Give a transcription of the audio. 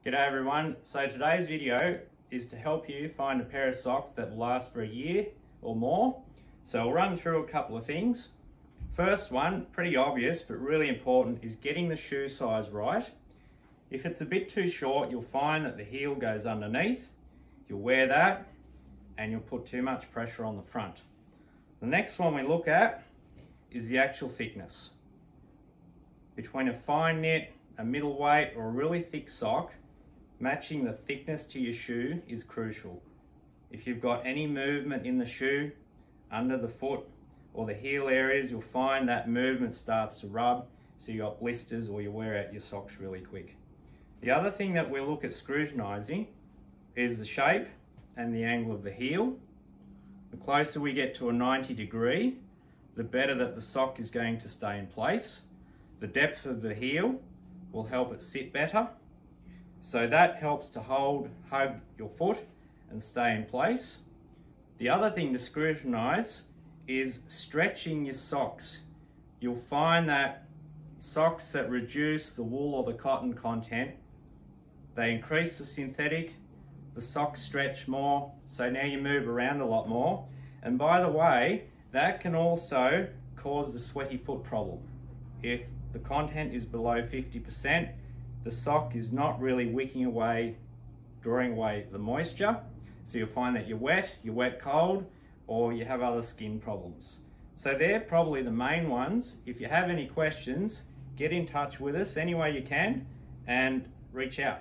G'day everyone. So today's video is to help you find a pair of socks that will last for a year or more. So I'll run through a couple of things. First one, pretty obvious but really important, is getting the shoe size right. If it's a bit too short, you'll find that the heel goes underneath. You'll wear that and you'll put too much pressure on the front. The next one we look at is the actual thickness. Between a fine knit, a middleweight or a really thick sock, matching the thickness to your shoe is crucial. If you've got any movement in the shoe, under the foot or the heel areas, you'll find that movement starts to rub, so you got blisters or you wear out your socks really quick. The other thing that we'll look at scrutinising is the shape and the angle of the heel. The closer we get to a 90 degree, the better that the sock is going to stay in place. The depth of the heel will help it sit better. So that helps to hug your foot and stay in place. The other thing to scrutinise is stretching your socks. You'll find that socks that reduce the wool or the cotton content, they increase the synthetic, the socks stretch more, so now you move around a lot more. And by the way, that can also cause the sweaty foot problem. If the content is below 50%, the sock is not really wicking away, drawing away the moisture. So you'll find that you're wet cold, or you have other skin problems. So they're probably the main ones. If you have any questions, get in touch with us any way you can and reach out.